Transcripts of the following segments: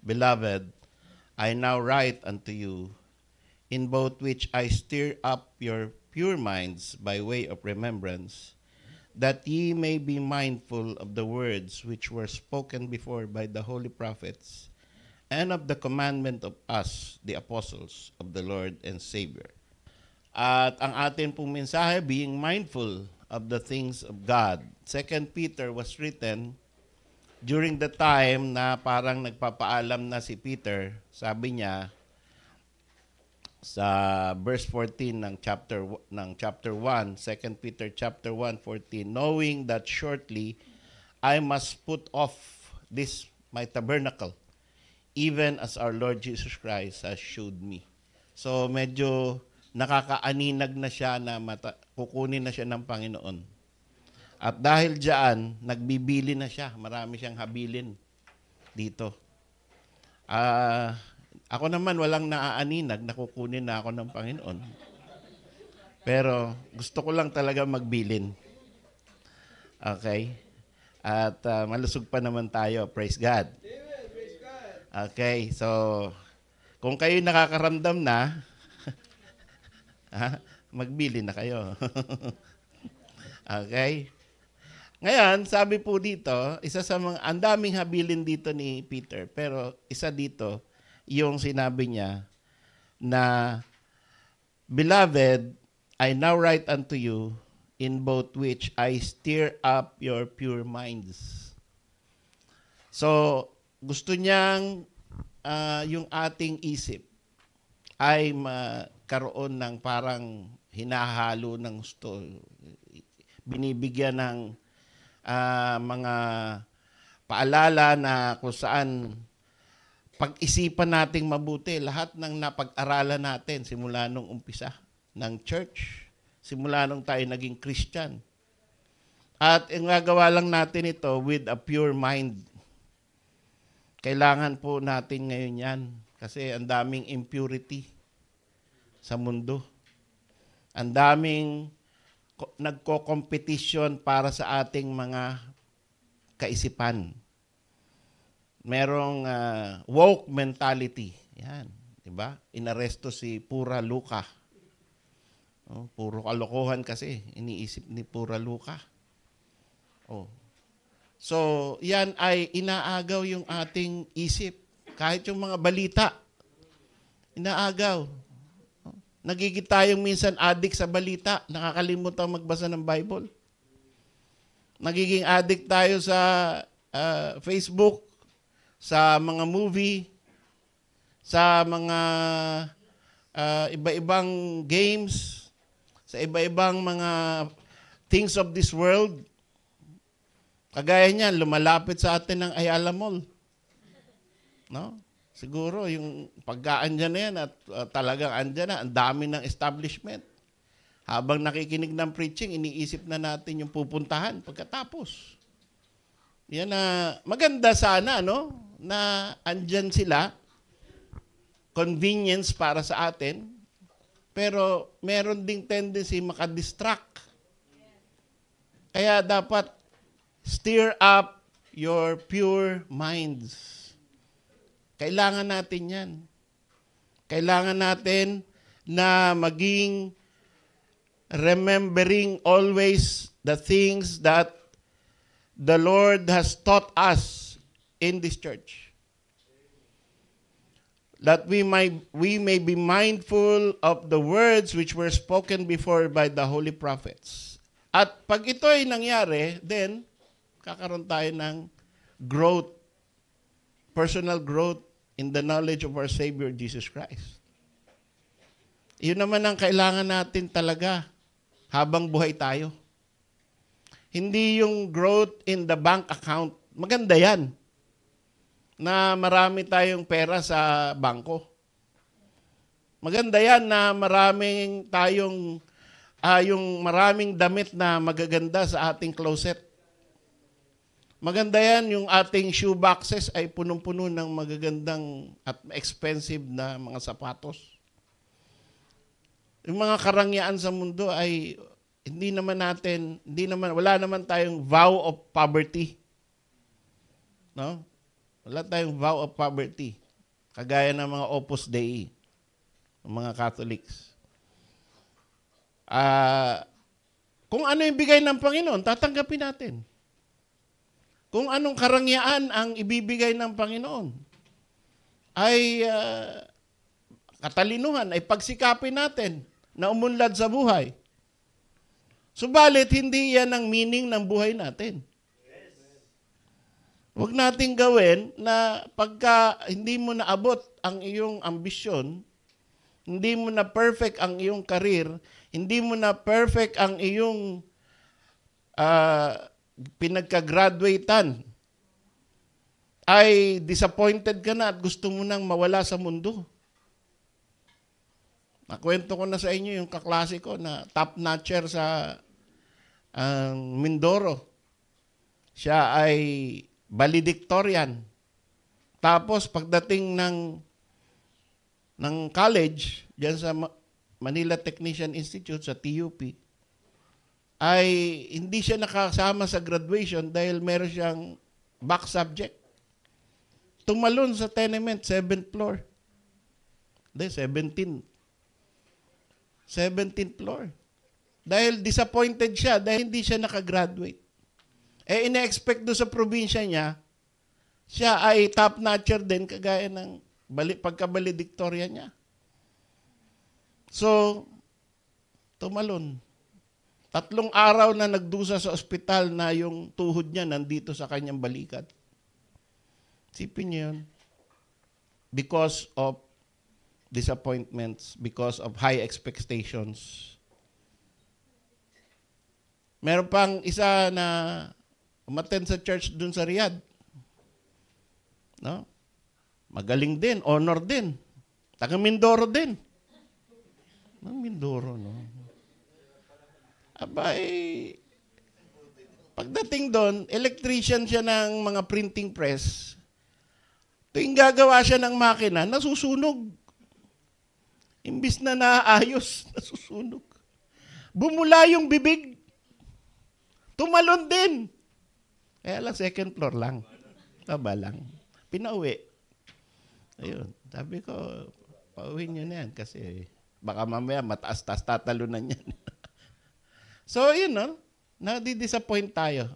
Beloved, I now write unto you, in both which I stir up your pure minds by way of remembrance, that ye may be mindful of the words which were spoken before by the holy prophets, and of the commandment of us, the apostles of the Lord and Savior. At ang atin pong mensahe, being mindful of the things of God. 2 Peter was written during the time na parang nagpapaalam na si Peter. Sabi niya sa verse 14 ng chapter 1, 2 Peter chapter 1:14, knowing that shortly I must put off this my tabernacle, even as our Lord Jesus Christ has showed me. So medyo nakakaaninag na siya na kukunin na siya ng Panginoon. At dahil diyan, nagbibili na siya. Marami siyang habilin dito. Ako naman walang naaaninag na kukunin na ako ng Panginoon. Pero gusto ko lang talaga magbilin. Okay? At malusog pa naman tayo. Praise God. Okay, so kung kayo nakakaramdam na, magbili na kayo. Okay? Ngayon, sabi po dito, isa sa mga, ang daming habilin dito ni Peter, pero isa dito, yung sinabi niya na, Beloved, I now write unto you, in both which I stir up your pure minds. So, gusto niyang yung ating isip ay magkaroon ng parang hinahalo ng gusto. Binibigyan ng mga paalala na kung saan pag-isipan nating mabuti lahat ng napag-aralan natin simula nung umpisa ng church, simula nung tayo naging Christian. At gagawa lang natin ito with a pure mind. Kailangan po natin ngayon yan kasi ang daming impurity sa mundo. Ang daming nagko-competition para sa ating mga kaisipan. Merong woke mentality. Yan, 'di ba? Inaresto si Pura Luka. Oh, puro kalokohan kasi iniisip ni Pura Luka. Oh. So, yan ay inaagaw yung ating isip. Kahit yung mga balita, inaagaw. Nagiging tayong minsan addict sa balita, nakakalimutan magbasa ng Bible. Nagiging addict tayo sa Facebook, sa mga movie, sa mga iba-ibang games, sa iba-ibang mga things of this world. Kagaya niyan, lumalapit sa atin ng Ayala Mall. No? Siguro, yung pagkaan dyan na yan at talagang andyan na, ang dami ng establishment. Habang nakikinig ng preaching, iniisip na natin yung pupuntahan pagkatapos. Yan na, maganda sana, no? Na andyan sila, convenience para sa atin, pero meron ding tendency makadistract. Kaya dapat stir up your pure minds. Kailangan natin yan. Kailangan natin na maging remembering always the things that the Lord has taught us in this church. That we may be mindful of the words which were spoken before by the holy prophets. At pag ito ay nangyari, then kakaroon tayo ng growth, personal growth in the knowledge of our Savior Jesus Christ. Yun naman ang kailangan natin talaga habang buhay tayo. Hindi yung growth in the bank account. Maganda yan na marami tayong pera sa bangko. Maganda yan na maraming tayong yung maraming damit na magaganda sa ating closet. Maganda yan, yung ating shoe boxes ay punong-puno ng magagandang at expensive na mga sapatos. Yung mga karangyaan sa mundo ay wala naman tayong vow of poverty. No? Wala tayong vow of poverty. Kagaya ng mga Opus Dei, ng mga Catholics. Kung ano yung bigay ng Panginoon, tatanggapin natin. Kung anong karangyaan ang ibibigay ng Panginoon, ay katalinuhan, ay pagsikapin natin na umunlad sa buhay. Subalit, hindi yan ang meaning ng buhay natin. Huwag nating gawin na pagka hindi mo naabot ang iyong ambisyon, hindi mo na perfect ang iyong karir, hindi mo na perfect ang iyong pinagka-graduatean, ay disappointed ka na at gusto mo nang mawala sa mundo. Nakwento ko na sa inyo yung kaklase ko na top-notcher sa Mindoro. Siya ay valedictorian. Tapos pagdating ng college, diyan sa Manila Technician Institute sa TUP, ay hindi siya nakasama sa graduation dahil meron siyang back subject. Tumalon sa tenement, 7th floor. Hindi, 17th floor. Dahil disappointed siya, dahil hindi siya nakagraduate. Ina-expect doon sa probinsya niya, siya ay top-notcher din, kagaya ng pagka-valedictorian niya. So, tumalon. 3 araw na nagdusa sa ospital na yung tuhod niya nandito sa kanyang balikat. Sipin niyo yun. Because of disappointments, because of high expectations. Meron pang isa na umattend sa church dun sa Riyadh. No? Magaling din, honor din. Taga Mindoro din. Mindoro, no? Abay, pagdating doon, electrician siya ng mga printing press. Tuwing gagawa siya ng makina, nasusunog. Imbis na naayos, nasusunog. Bumula yung bibig. Tumalon din. Kaya lang, 2nd floor lang. Taba lang. Pinauwi. Ayun. Sabi ko, pauwiin nyo na yan kasi baka mamaya mataas-taas tatalunan yan. So, yun, no? Nadi-disappoint tayo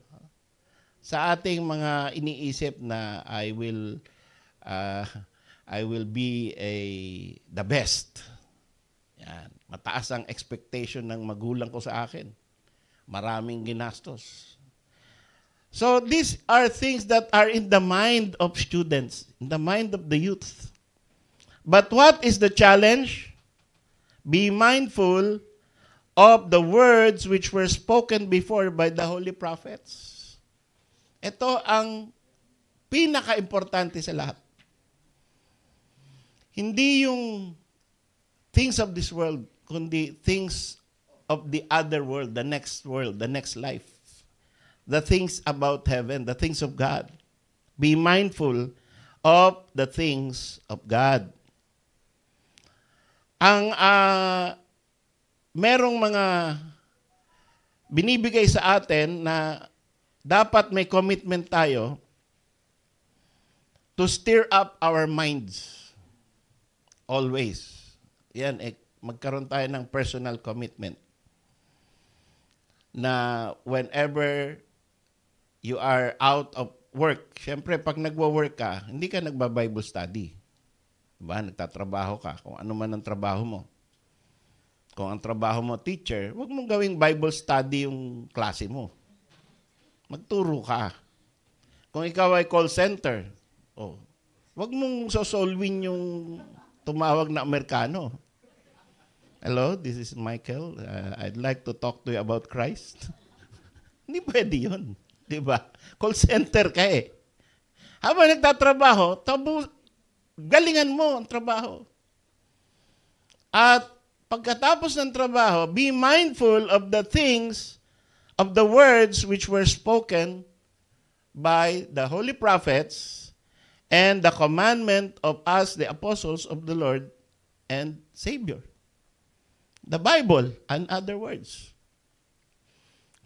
sa ating mga iniisip na I will be the best. Yan. Mataas ang expectation ng magulang ko sa akin. Maraming ginastos. So, these are things that are in the mind of students, in the mind of the youth. But what is the challenge? Be mindful of the words which were spoken before by the holy prophets. Ito ang pinaka-importante sa lahat. Hindi yung things of this world, kundi things of the other world, the next life. The things about heaven, the things of God. Be mindful of the things of God. Ang merong mga binibigay sa atin na dapat may commitment tayo to stir up our minds. Always. Yan, magkaroon tayo ng personal commitment na whenever you are out of work, syempre pag nagwo-work ka, hindi ka nagba-Bible study. Diba? Nagtatrabaho ka, kung ano man ang trabaho mo. Kung ang trabaho mo, teacher, huwag mong gawing Bible study yung klase mo. Magturo ka. Kung ikaw ay call center, huwag mong sosolwin yung tumawag na Amerikano. Hello, this is Michael. I'd like to talk to you about Christ. Hindi pwede yun. Diba? Call center ka eh. Habang nagtatrabaho, galingan mo ang trabaho. At pagkatapos ng trabaho, be mindful of the things, of the words which were spoken by the holy prophets and the commandment of us, the apostles of the Lord and Savior. The Bible, and other words.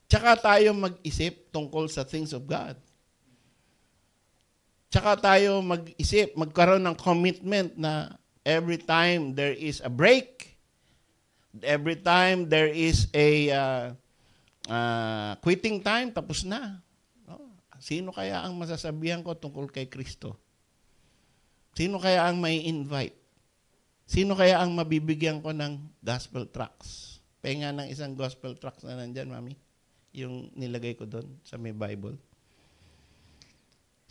Tsaka tayo mag-isip tungkol sa things of God. Tsaka tayo mag-isip, magkaroon ng commitment na every time there is a break, every time there is a quitting time, tapos na. No? Sino kaya ang masasabihan ko tungkol kay Kristo? Sino kaya ang may invite? Sino kaya ang mabibigyan ko ng gospel tracts? Penga ng isang gospel tracts na nandyan, Mami. Yung nilagay ko doon sa may Bible.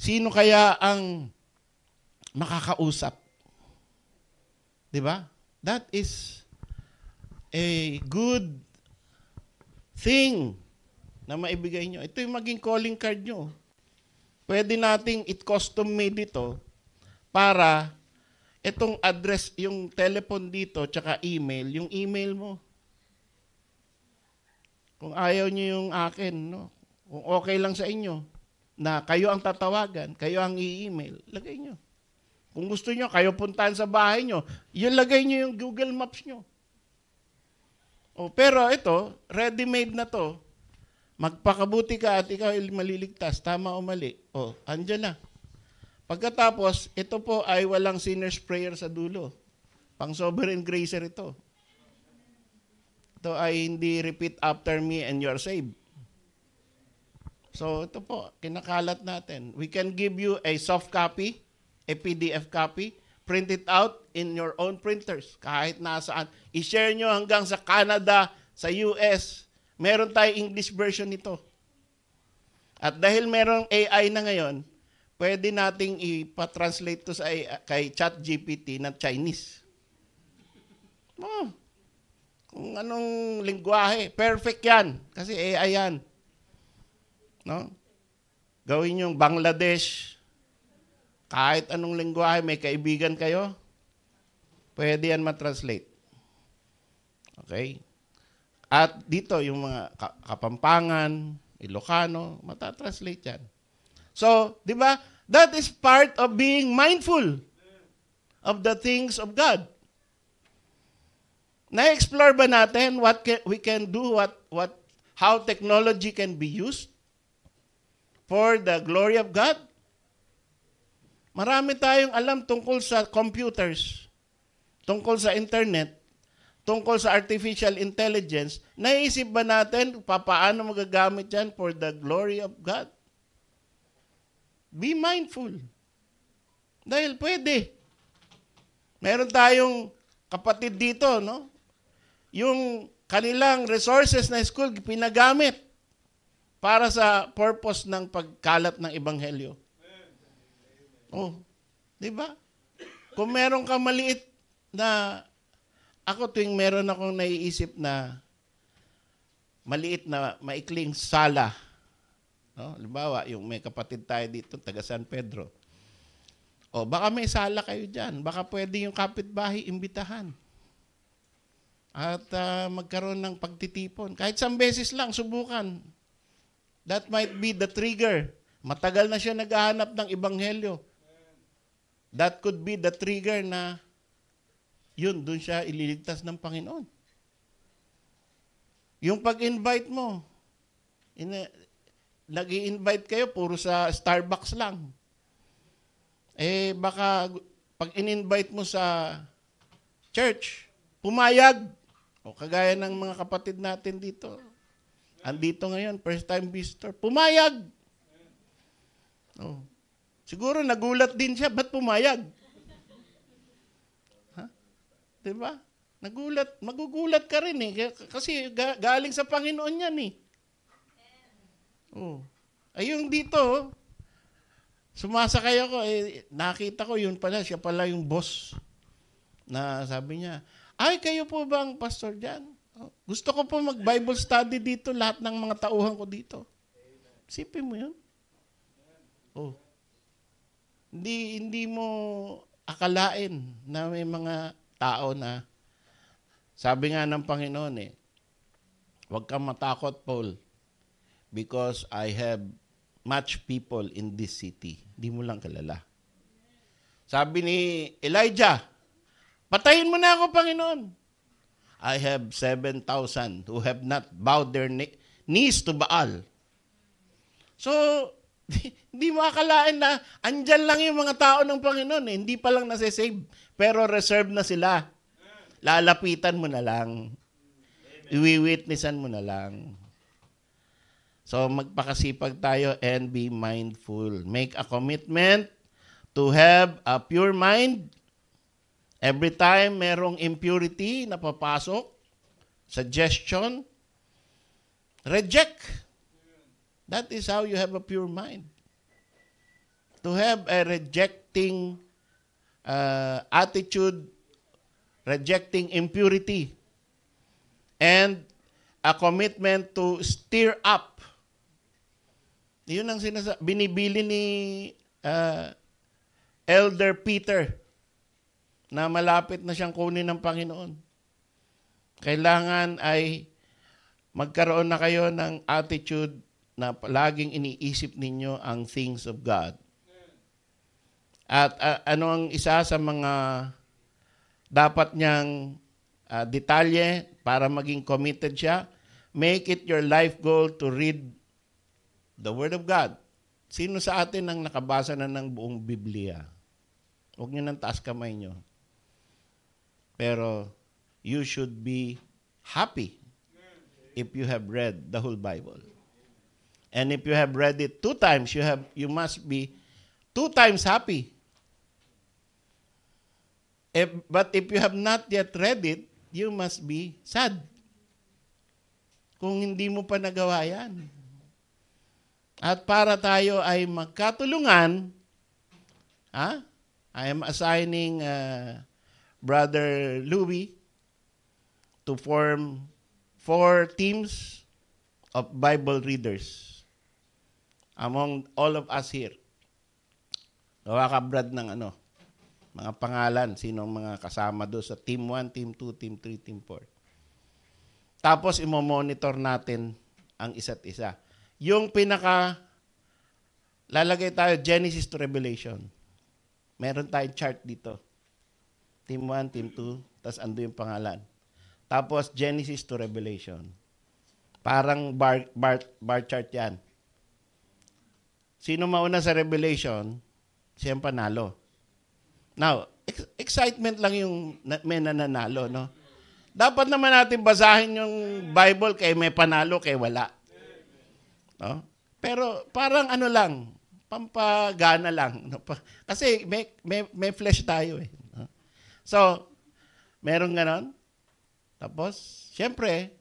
Sino kaya ang makakausap? Diba? That is a good thing na maibigay nyo. Ito yung maging calling card nyo. Pwede nating it-custom made ito para itong address, yung telephone dito, tsaka email, yung email mo. Kung ayaw nyo yung akin, no? Kung okay lang sa inyo, na kayo ang tatawagan, kayo ang i-email, lagay nyo. Kung gusto nyo, kayo puntahan sa bahay nyo, yun lagay nyo yung Google Maps nyo. O, pero ito, ready-made na to. Magpakabuti ka at ikaw maliligtas, tama o mali. O, andyan na. Pagkatapos, ito po ay walang sinner's prayer sa dulo. Pang sovereign gracer ito. Ito ay hindi repeat after me and you are saved. So ito po, kinakalat natin. We can give you a soft copy, a PDF copy, print it out in your own printers, kahit nasaan. I-share nyo hanggang sa Canada, sa US. Meron tayong English version nito. At dahil merong AI na ngayon, pwede nating ipa-translate to sa kay ChatGPT na Chinese. Oh, kung anong lingwahe, perfect yan. Kasi AI yan. No? Gawin yung Bangladesh, kahit anong lingwahe, may kaibigan kayo, pwede yan matranslate. Okay? At dito, yung mga Kapampangan, Ilocano, matatranslate yan. So, di ba? That is part of being mindful of the things of God. Na-explore ba natin what we can do, how technology can be used for the glory of God? Marami tayong alam tungkol sa computers, tungkol sa internet, tungkol sa artificial intelligence. Naisip ba natin paano magagamit yan for the glory of God? Be mindful. Dahil pwede. Meron tayong kapatid dito, no? Yung kanilang resources na school pinagamit para sa purpose ng pagkalat ng ebanghelyo. Oh, di ba? Kung meron ka maliit na, ako tuwing meron akong naiisip na maliit na maikling sala, no? Halimbawa, yung may kapatid tayo dito, taga San Pedro. O, baka may sala kayo dyan. Baka pwede yung kapitbahay imbitahan. At magkaroon ng pagtitipon. Kahit isang beses lang, subukan. That might be the trigger. Matagal na siya naghahanap ng ebanghelyo. That could be the trigger na yun, dun siya ililigtas ng Panginoon. Yung pag-invite mo, nag-i-invite kayo, puro sa Starbucks lang. Eh, baka pag in-invite mo sa church, pumayag. O kagaya ng mga kapatid natin dito. Andito ngayon, first time visitor. Pumayag. Oh. Siguro nagulat din siya, ba't pumayag? Ha? Diba? Nagulat. Magugulat ka rin eh. Kasi galing sa Panginoon yan eh. Oh. Ayun dito, sumasakay ako, nakita ko yun pala, siya pala yung boss. Na sabi niya, ay, kayo po ba ang pastor dyan? Oh, gusto ko po mag-Bible study dito, lahat ng mga tauhan ko dito. Sipin mo yun. Oh. Hindi mo akalain na may mga tao na, sabi nga ng Panginoon huwag kang matakot, Paul, because I have much people in this city. Hindi mo lang kilala. Sabi ni Elijah, patayin mo na ako, Panginoon. I have 7,000 who have not bowed their knees to Baal. So, Hindi mo akalain na andyan lang yung mga tao ng Panginoon. Eh. Hindi pa lang nasa-save. Pero reserve na sila. Lalapitan mo na lang. Iwi-witnessan mo na lang. So magpakasipag tayo and be mindful. Make a commitment to have a pure mind. Every time merong impurity na papasok, suggestion, reject. That is how you have a pure mind. To have a rejecting attitude, rejecting impurity, and a commitment to stir up. Yun ang binibili ni Elder Peter na malapit na siyang kunin ng Panginoon. Kailangan ay magkaroon na kayo ng attitude na laging iniisip ninyo ang things of God. At ano ang isa sa mga dapat niyang detalye para maging committed siya? Make it your life goal to read the Word of God. Sino sa atin ang nakabasa na ng buong Biblia? Huwag niyo nang taas kamay niyo. Pero you should be happy if you have read the whole Bible. And if you have read it 2 times, you must be 2 times happy. But if you have not yet read it, you must be sad. Kung hindi mo pa nagawa yan. At para tayo ay magkatulungan, I am assigning Brother Louie to form 4 teams of Bible readers among all of us here. Gawa ka, Brad, ng mga pangalan, sinong mga kasama doon sa Team 1, Team 2, Team 3, Team 4. Tapos, imo-monitor natin ang isa't isa. Yung lalagay tayo, Genesis to Revelation. Meron tayong chart dito. Team 1, Team 2, tapos ando yung pangalan. Tapos, Genesis to Revelation. Parang bar chart yan. Sino mauna sa Revelation, siyang panalo. Now, excitement lang yung may nananalo, no? Dapat naman natin basahin yung Bible kay may panalo, kay wala. No? Pero parang lang, pampagana lang. No? Kasi may flesh tayo eh. No? So, meron ganon. Tapos, siyempre,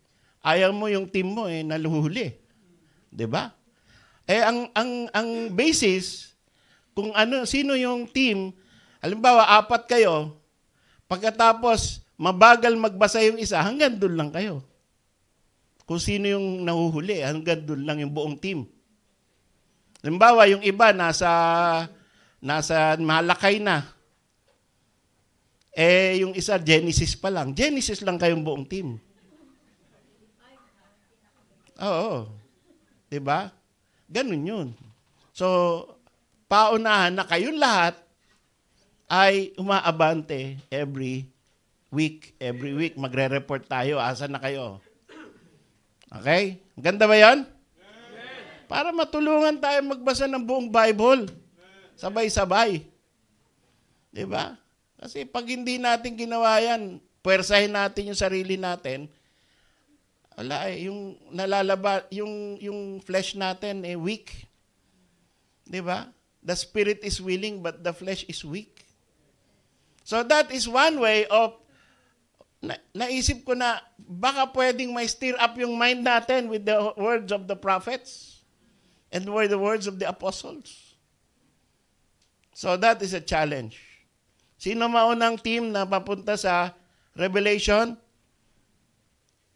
ayaw mo yung team mo eh, naluhuli. 'Di ba? Eh, ang basis, kung sino yung team, halimbawa, 4 kayo, pagkatapos, mabagal magbasa yung isa, hanggang doon lang kayo. Kung sino yung nahuhuli, hanggang doon lang yung buong team. Halimbawa, yung iba nasa Malakay na. Eh, yung isa, Genesis pa lang. Genesis lang kayong buong team. Oo. Diba? Ganun yun. So, paunahan na kayong lahat ay umaabante every week. Every week, magre-report tayo. Asan na kayo? Okay? Ganda ba yan? Para matulungan tayo magbasa ng buong Bible. Sabay-sabay. Diba? Kasi pag hindi natin ginawa yan, puwersahin natin yung sarili natin, wala yung nalalaba, yung flesh natin weak. Diba? The spirit is willing, but the flesh is weak. So that is one way of naisip ko na baka pwedeng may stir up yung mind natin with the words of the prophets and the words of the apostles. So that is a challenge. Sino maunang team na papunta sa Revelation?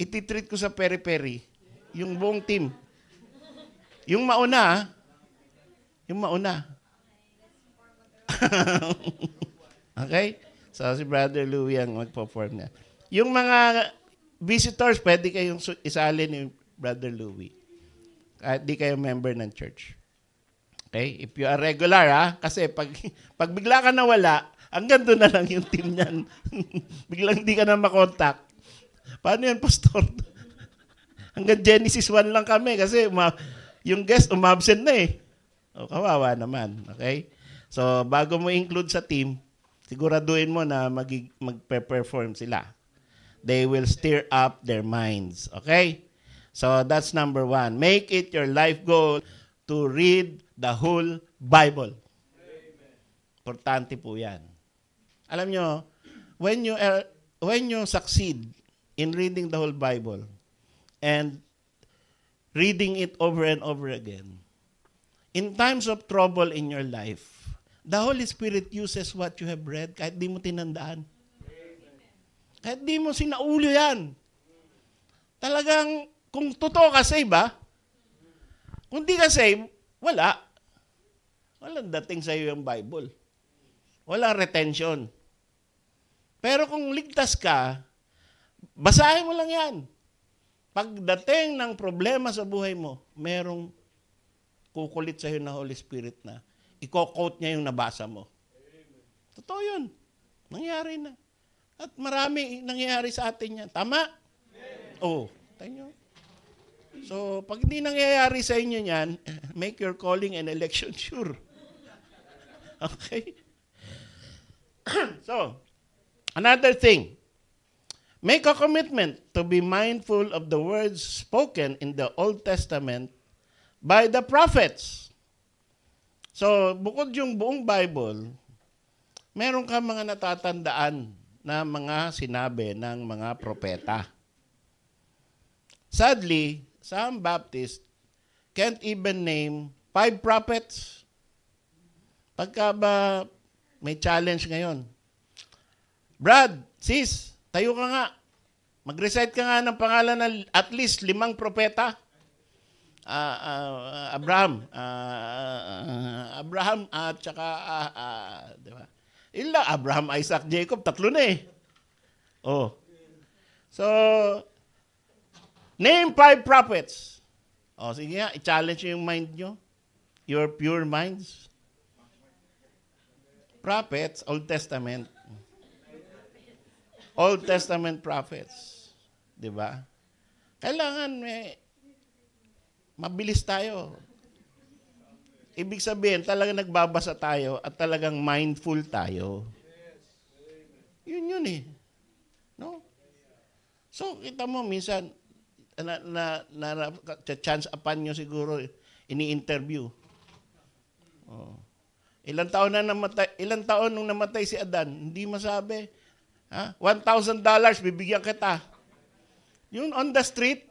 Ititreat ko sa peri-peri. Yung buong team. Yung mauna, yung mauna. Okay? So si Brother Louie ang magpo-form niya. Yung mga visitors, pwede kayong isali ni Brother Louie. Kahit di kayo member ng church. Okay? If you are regular, kasi pag bigla ka nawala, hanggang doon na lang yung team niyan. Biglang di ka na makontak. Paano yan, Pastor? Hanggang Genesis 1 lang kami kasi yung guest umabsent na eh. O, kawawa naman. Okay? So, bago mo include sa team, siguraduhin mo na magpe-perform sila. They will stir up their minds. Okay? So, that's number 1. Make it your life goal to read the whole Bible. Importante po yan. Alam nyo, when you succeed in reading the whole Bible and reading it over and over again, in times of trouble in your life, the Holy Spirit uses what you have read kahit di mo tinandaan. Kahit di mo sinaulo yan. Talagang, kung totoo ka save, kung di ka save, wala. Walang dating sa iyo yung Bible. Walang retention. Pero kung ligtas ka, basahin mo lang yan. Pagdating ng problema sa buhay mo, merong kukulit sa iyo na Holy Spirit na i-quote niya yung nabasa mo. Totoo yun. Nangyari na. At marami nangyayari sa atin yan. Tama? Oo. Tayo nyo. So, pag hindi nangyayari sa inyo yan, make your calling and election sure. Okay? So, another thing. Make a commitment to be mindful of the words spoken in the Old Testament by the prophets. So, bukod yung buong Bible, meron ka mga natatandaan na mga sinabi ng mga propeta. Sadly, some Baptists can't even name 5 prophets. Pagka ba may challenge ngayon, Brad, sis, tayo ka nga. Mag-recite ka nga ng pangalan ng at least 5 propeta. Abraham at saka di ba? Ila Abraham, Isaac, Jacob, 3 na eh. Oh. So name 5 prophets. Oh, sige nga, i-challenge yung mind nyo. Your pure minds. Prophets, Old Testament. Old Testament prophets. Di ba? Kailangan mabilis tayo. Ibig sabihin, talagang nagbabasa tayo at talagang mindful tayo. Yun eh. No? So, kita mo, minsan, chance upon nyo siguro, ini-interview. Oh. Ilang taon nung namatay si Adan, hindi masabi. $1,000, bibigyan kita. Yun on the street.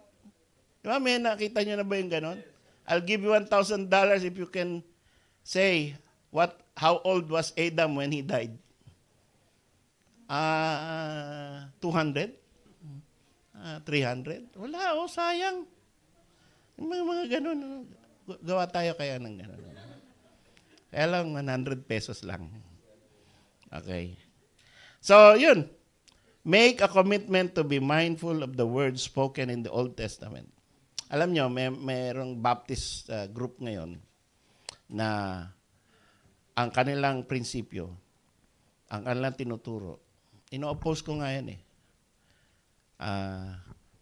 Diba, may nakita nyo na ba yung ganon? I'll give you $1,000 if you can say how old was Adam when he died. 200? 300? Wala, sayang. Mga ganon. Gawa tayo kaya ng ganon. Kaya lang, 100 pesos lang. Okay. So, yun. Make a commitment to be mindful of the words spoken in the Old Testament. Alam nyo, mayroong Baptist group ngayon na ang kanilang prinsipyo, ang kanilang tinuturo, ino-oppose ko nga yan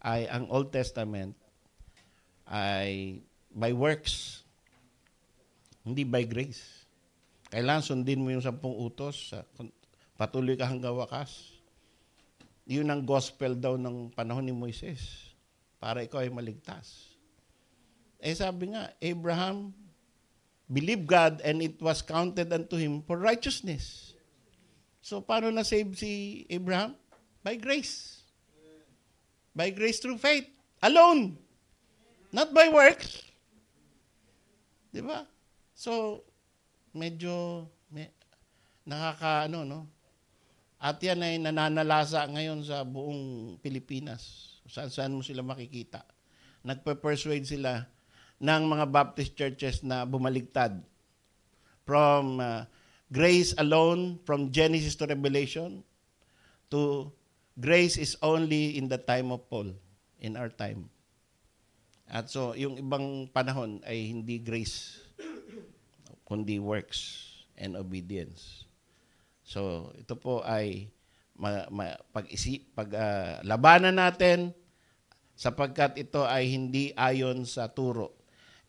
ay ang Old Testament ay by works, hindi by grace. Kailangan sundin mo yung 10 utos, patuloy ka hanggang wakas. Yun ang gospel daw ng panahon ni Moises para ikaw ay maligtas. Sabi nga, Abraham believed God and it was counted unto him for righteousness. So, paano na-save si Abraham? By grace. By grace through faith. Alone. Not by works. Diba? So, medyo no? At yan ay nananalasa ngayon sa buong Pilipinas. Saan mo sila makikita. Nagpe-persuade sila ng mga Baptist churches na bumaligtad. From grace alone, from Genesis to Revelation, to grace is only in the time of Paul, in our time. At so, yung ibang panahon ay hindi grace, kundi works and obedience. So, ito po ay labanan natin sapagkat ito ay hindi ayon sa turo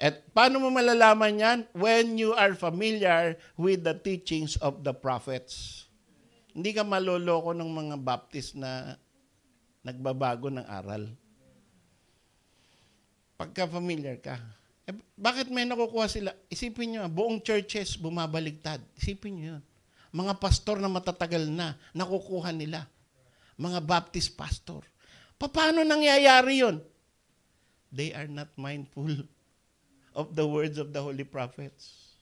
At paano mo malalaman yan? When you are familiar with the teachings of the prophets. Hindi ka maloloko ng mga Baptist na nagbabago ng aral. Pagka familiar ka. Bakit may nakukuha sila? Isipin nyo, buong churches bumabaligtad. Isipin nyo yun. Mga pastor na matatagal na, nakukuha nila. Mga Baptist pastor. Paano nangyayari yun? They are not mindful of the words of the holy prophets.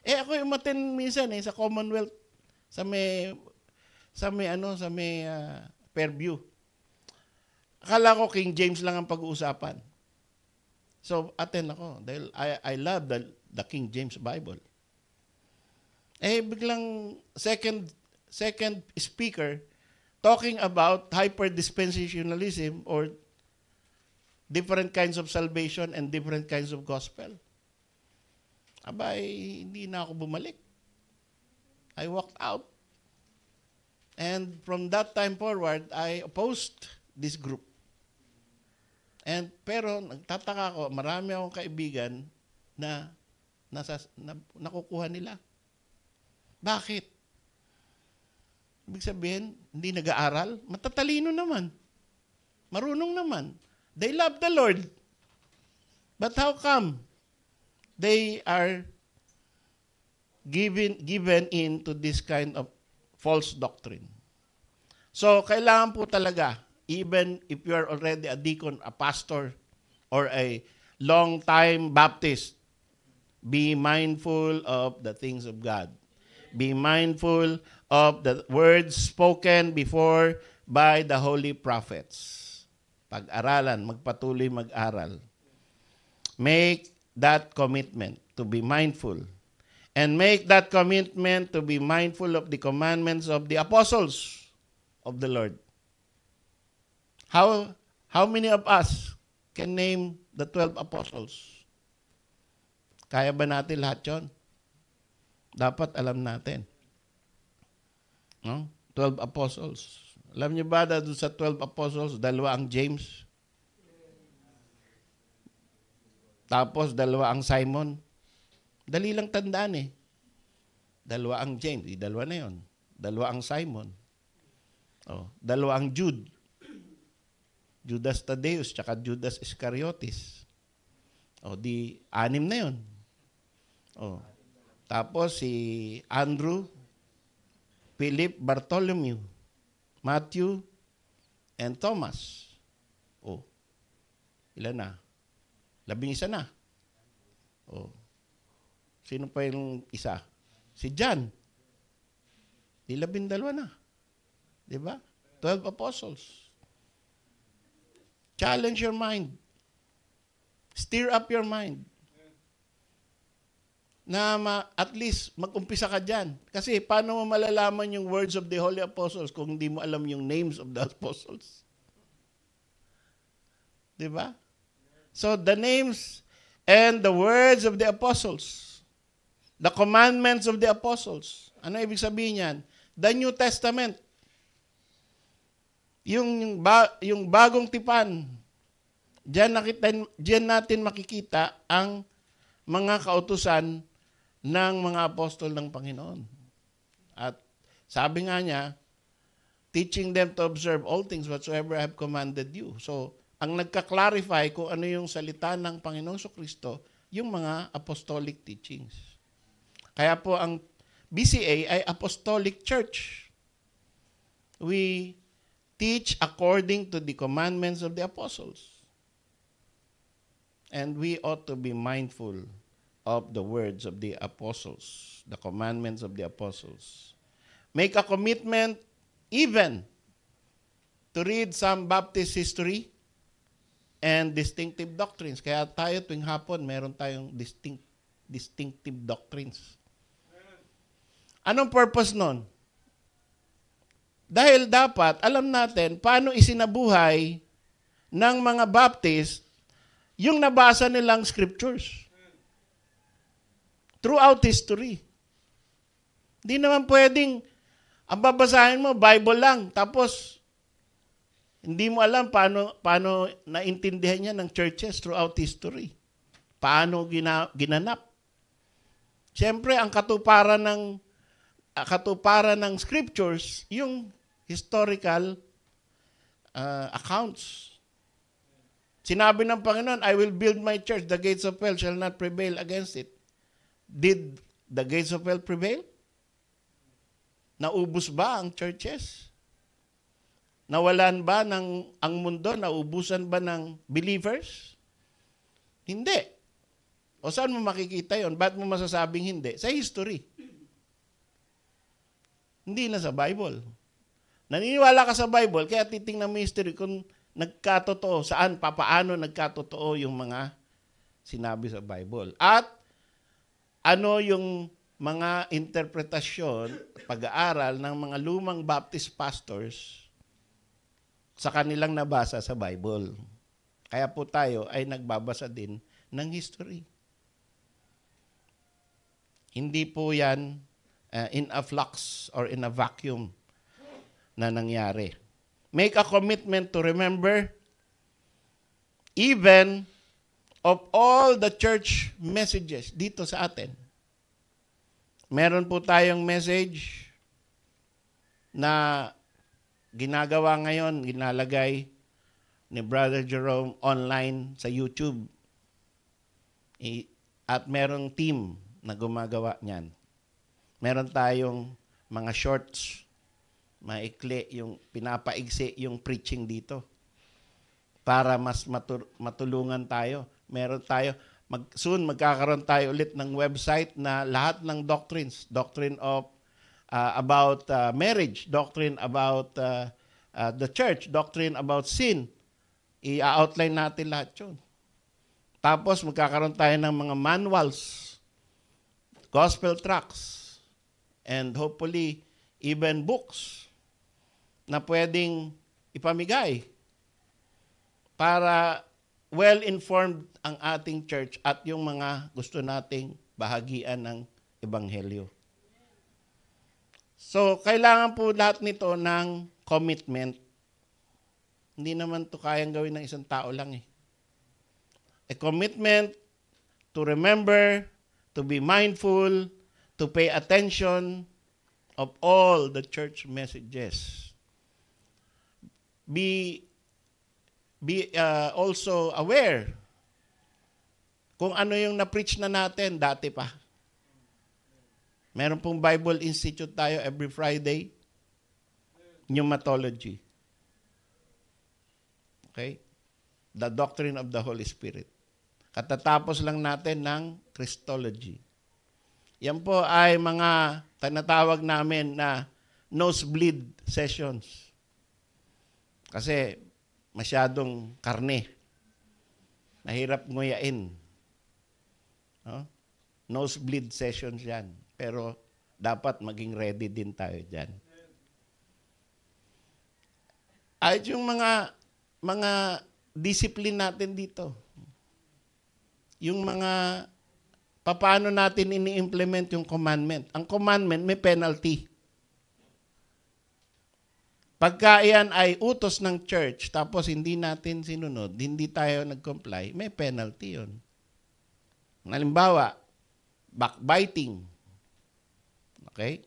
Ako yung umattend minsan sa Commonwealth, sa may Fairview. Akala ko King James lang ang pag-uusapan. So, attend ako dahil I love the King James Bible. Biglang second speaker talking about hyper-dispensationalism or different kinds of salvation and different kinds of gospel. Hindi na ako bumalik. I walked out. And from that time forward, I opposed this group. Pero nagtataka ko, marami akong kaibigan na nakukuha nila. Bakit? Ibig sabihin, hindi nag-aaral? Matatalino naman. Marunong naman. They love the Lord. But how come they are given into this kind of false doctrine? So, kailangan po talaga, even if you are already a deacon, a pastor, or a long-time Baptist, be mindful of the things of God. Be mindful of the words spoken before by the holy prophets. Pag-aralan, magpatuloy mag-aral. Make that commitment to be mindful. And make that commitment to be mindful of the commandments of the apostles of the Lord. How many of us can name the 12 apostles? Kaya ba natin lahat yun? Dapat alam natin. No? 12 apostles. Alam niyo ba na doon sa 12 apostles, 2 ang James? Tapos 2 ang Simon? Dali lang tandaan 2 ang James, 2 na yun. 2 ang Simon. 2 ang Jude. Judas Tadeus, tsaka Judas Iscariotes. 6 na yun. Tapos si Andrew, Philip, Bartholomew, Matthew, and Thomas. Ilan na? 11 na. Sino pa yung isa? Si John. 12 na. Diba? 12 apostles. Challenge your mind. Stir up your mind. Na at least mag-umpisa ka dyan. Kasi paano mo malalaman yung words of the holy apostles kung hindi mo alam yung names of the apostles? Diba? So the names and the words of the apostles, the commandments of the apostles. Ano ibig sabihin yan? The New Testament. Yung bagong tipan. Diyan natin makikita ang mga kautusan ng mga apostol ng Panginoon. At sabi nga niya, teaching them to observe all things whatsoever I have commanded you. So, ang nagka-clarify kung ano yung salita ng Panginoong Kristo, yung mga apostolic teachings. Kaya po ang BCA ay Apostolic Church. We teach according to the commandments of the apostles. And we ought to be mindful of the words of the apostles, the commandments of the apostles. Make a commitment even to read some Baptist history and distinctive doctrines. Kaya tayo tuwing hapon, meron tayong distinctive doctrines. Anong purpose nun? Dahil dapat, alam natin, paano isinabuhay ng mga Baptist yung nabasa nilang scriptures. Throughout history. Hindi naman pwedeng, ang babasahin mo, Bible lang, tapos hindi mo alam paano naintindihan niya ng churches throughout history. Paano ginanap? Siyempre, ang katuparan ng scriptures, yung historical accounts. Sinabi ng Panginoon, I will build my church, the gates of hell shall not prevail against it. Did the gates of hell prevail? Naubos ba ang churches? Nawalan ba ang mundo? Naubusan ba ng believers? Hindi. O saan mo makikita yon? Ba't mo masasabing hindi? Sa history. Hindi na sa Bible. Naniniwala ka sa Bible, kaya titingnan mo history kung nagkatotoo, saan, papaano nagkatotoo yung mga sinabi sa Bible. At ano yung mga interpretasyon, pag-aaral ng mga lumang Baptist pastors sa kanilang nabasa sa Bible. Kaya po tayo ay nagbabasa din ng history. Hindi po yan in a flux or in a vacuum na nangyari. Make a commitment to remember even of all the church messages dito sa atin. Meron po tayong message na ginagawa ngayon, ginalagay ni Brother Jerome online sa YouTube. At merong team na gumagawa niyan. Meron tayong mga shorts, maikli, yung pinapaigsi yung preaching dito para mas matulungan tayo. Meron tayo, soon magkakaroon tayo ulit ng website na lahat ng doctrines, doctrine of about marriage, doctrine about the church, doctrine about sin. I-outline natin lahat yun. Tapos magkakaroon tayo ng mga manuals, gospel tracts, and hopefully even books na pwedeng ipamigay para well-informed ang ating church at yung mga gusto nating bahagian ng ebanghelyo. So, kailangan po lahat nito ng commitment. Hindi naman to kayang gawin ng isang tao lang eh. A commitment to remember, to be mindful, to pay attention of all the church messages. Be also aware kung ano yung na-preach na natin dati pa. Meron pong Bible Institute tayo every Friday. Pneumatology. Okay? The doctrine of the Holy Spirit. Katatapos lang natin ng Christology. Yan po ay mga tinatawag namin na nosebleed sessions. Kasi masyadong karne. Mahirap nguyain. No? Nosebleed sessions yan. Pero dapat maging ready din tayo dyan. At yung mga discipline natin dito. Yung mga paano natin ini-implement yung commandment. Ang commandment may penalty. Pagka yan ay utos ng church, tapos hindi natin sinunod, hindi tayo nag-comply, may penalty yun. Halimbawa, backbiting. Okay?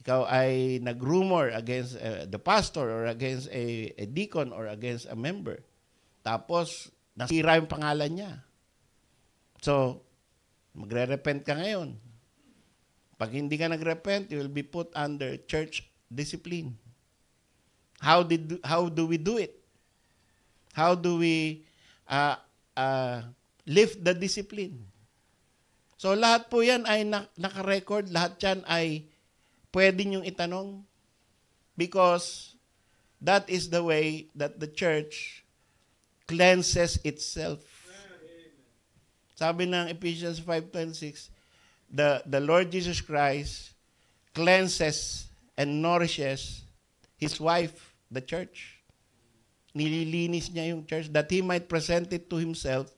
Ikaw ay nag-rumor against the pastor or against a deacon or against a member. Tapos, nasira yung pangalan niya. So, magre-repent ka ngayon. Pag hindi ka nag-repent, you will be put under church discipline. How do we do it? How do we lift the discipline? So lahat po yan ay naka-record, lahat yan ay pwede niyong itanong because that is the way that the church cleanses itself. Sabi ng Ephesians 5:26, the Lord Jesus Christ cleanses and nourishes His wife, the church. Nililinis niya yung church that He might present it to Himself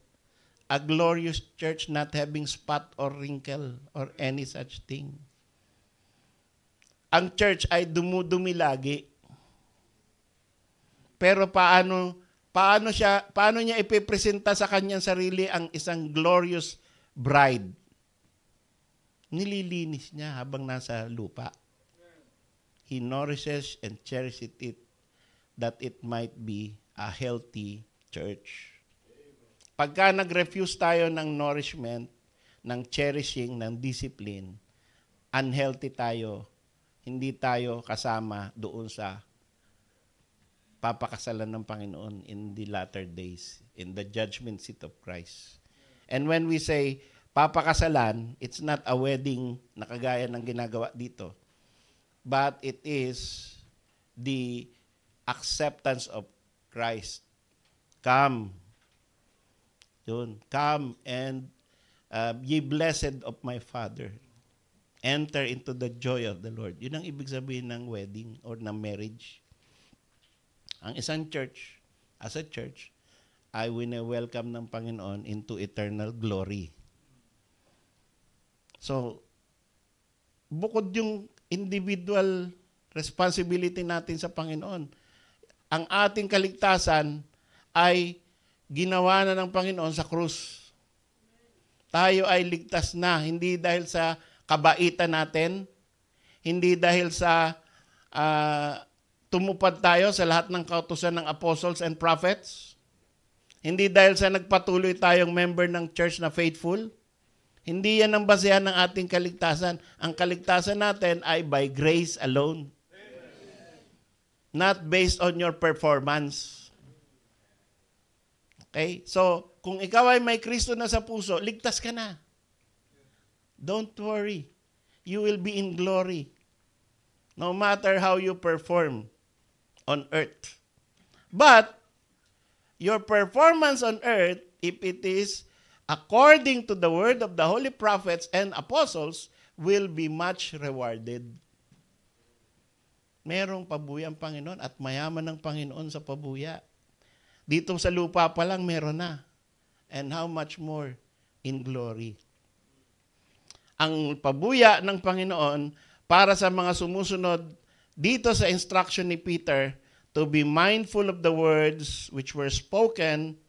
a glorious church not having spot or wrinkle or any such thing. Ang church ay dumudumi lagi. Pero paano paano niya ipipresenta sa kanyang sarili ang isang glorious bride? Nililinis niya habang nasa lupa. He nourishes and cherishes it that it might be a healthy church. Pagka nag-refuse tayo ng nourishment, ng cherishing, ng discipline, unhealthy tayo, hindi tayo kasama doon sa papakasalan ng Panginoon in the latter days, in the judgment seat of Christ. And when we say papakasalan, it's not a wedding na kagaya ng ginagawa dito, but it is the acceptance of Christ. Come. Yun. Come and ye blessed of my Father. Enter into the joy of the Lord. Yun ang ibig sabihin ng wedding or ng marriage. Ang isang church, as a church, ay wini-welcome ng Panginoon into eternal glory. So, bukod yung individual responsibility natin sa Panginoon, ang ating kaligtasan ay ginawa na ng Panginoon sa krus. Tayo ay ligtas na, hindi dahil sa kabaitan natin, hindi dahil sa tumupad tayo sa lahat ng kautusan ng apostles and prophets, hindi dahil sa nagpatuloy tayong member ng church na faithful. Hindi yan ang basehan ng ating kaligtasan. Ang kaligtasan natin ay by grace alone. Not based on your performance. Okay? So, kung ikaw ay may Kristo na sa puso, ligtas ka na. Don't worry. You will be in glory. No matter how you perform on earth. But, your performance on earth, if it is according to the word of the holy prophets and apostles, will be much rewarded. Merong pabuya ang Panginoon at mayaman ng Panginoon sa pabuya. Dito sa lupa pa lang meron na. And how much more in glory. Ang pabuya ng Panginoon para sa mga sumusunod dito sa instruction ni Peter to be mindful of the words which were spoken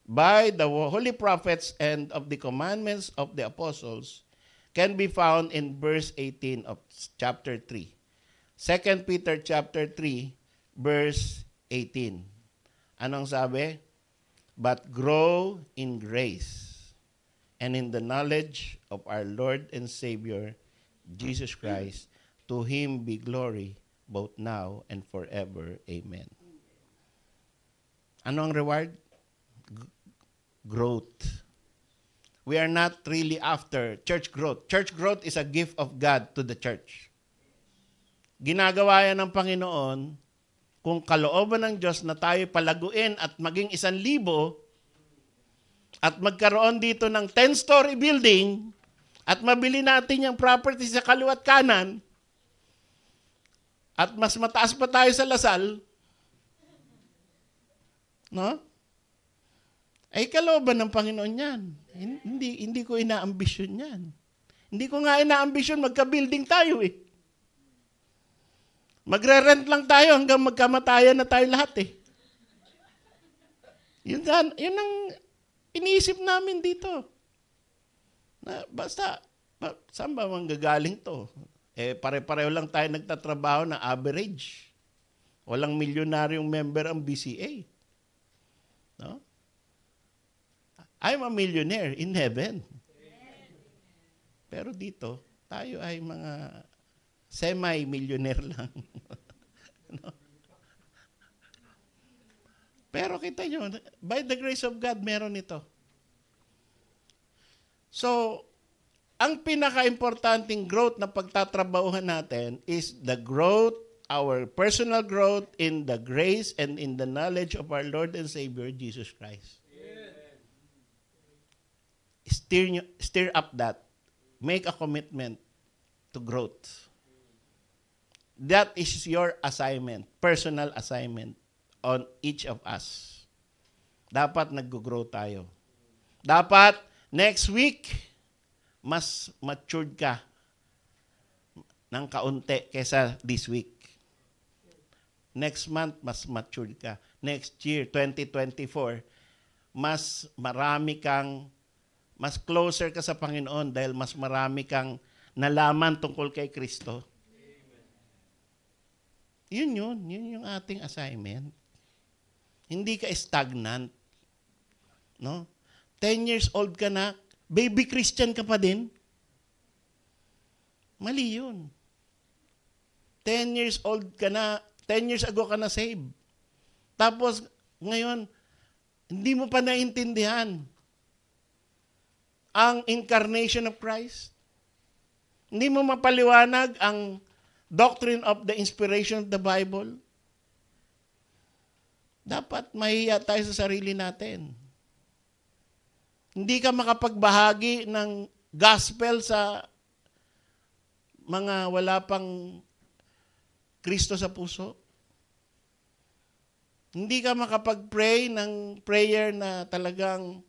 by the holy prophets and of the commandments of the apostles can be found in verse 18 of chapter 3. 2 Peter chapter 3, verse 18. Anong sabi? But grow in grace and in the knowledge of our Lord and Savior, Jesus Christ. To Him be glory both now and forever. Amen. Ano ang reward? Growth. We are not really after church growth. Church growth is a gift of God to the church. Ginagawa yan ng Panginoon kung kalooban ng Diyos na tayo palaguin at maging 1,000 at magkaroon dito ng 10-story building at mabili natin yung property sa kaliwat kanan at mas mataas pa tayo sa Lasal, no? Ay kalooban ng Panginoon yan. Hindi ko inaambisyon yan. Hindi ko nga inaambisyon magka-building tayo eh. Magre-rent lang tayo hanggang magkamatayan na tayo lahat eh. Yun ang iniisip namin dito. Na basta, saan ba manggagaling to? Eh, pare-pareho lang tayo nagtatrabaho na average. Walang milyonaryong member ang BCA. No? I'm a millionaire in heaven. Pero dito, tayo ay mga semi-millionaire lang. No? Pero kita nyo, by the grace of God, meron ito. So, ang pinaka-importanting growth na pagtatrabahuhan natin is the growth, our personal growth in the grace and in the knowledge of our Lord and Savior, Jesus Christ. Stir up that. Make a commitment to growth. That is your assignment, personal assignment on each of us. Dapat nag-grow tayo. Dapat next week, mas matured ka ng kaunti kesa this week. Next month, mas matured ka. next year, 2024, mas closer ka sa Panginoon dahil mas marami kang nalaman tungkol kay Kristo. Yun yung ating assignment. Hindi ka stagnant. No? 10 years old ka na, baby Christian ka pa din. Mali yun. 10 years old ka na, 10 years ago ka na saved. Tapos, ngayon, hindi mo pa naintindihan ang incarnation of Christ. Hindi mo mapaliwanag ang doctrine of the inspiration of the Bible. Dapat mahiya tayo sa sarili natin. Hindi ka makapagbahagi ng gospel sa mga wala pang Kristo sa puso. Hindi ka makapag-pray ng prayer na talagang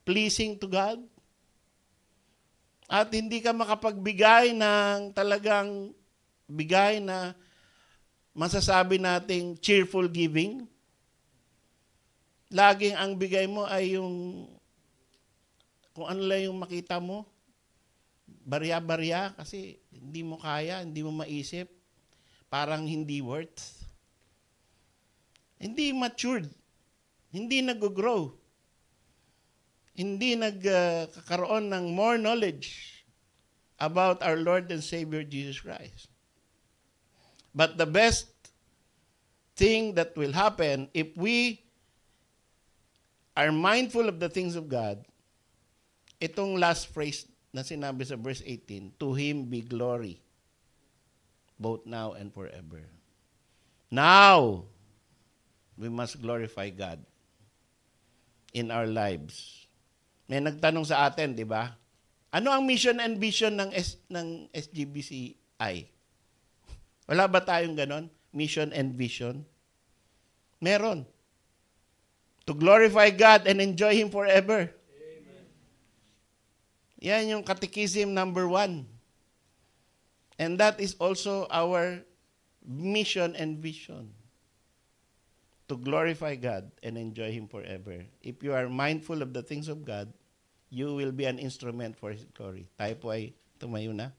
pleasing to God. At hindi ka makapagbigay ng talagang bigay na masasabi nating cheerful giving. Laging ang bigay mo ay yung kung ano lang yung makita mo. Barya-barya kasi hindi mo kaya, hindi mo maisip. Parang hindi worth. Hindi matured. Hindi nag-grow. Hindi nagkakaroon ng more knowledge about our Lord and Savior Jesus Christ. But the best thing that will happen if we are mindful of the things of God, itong last phrase na sinabi sa verse 18, to Him be glory, both now and forever. Now, we must glorify God in our lives. May nagtanong sa atin, di ba? Ano ang mission and vision ng SGBCI? Wala ba tayong ganon? Mission and vision? Meron. To glorify God and enjoy Him forever. Amen. Yan yung Catechism number 1. And that is also our mission and vision. To glorify God and enjoy Him forever. If you are mindful of the things of God, you will be an instrument for His glory. Tayo po ay tumayo na.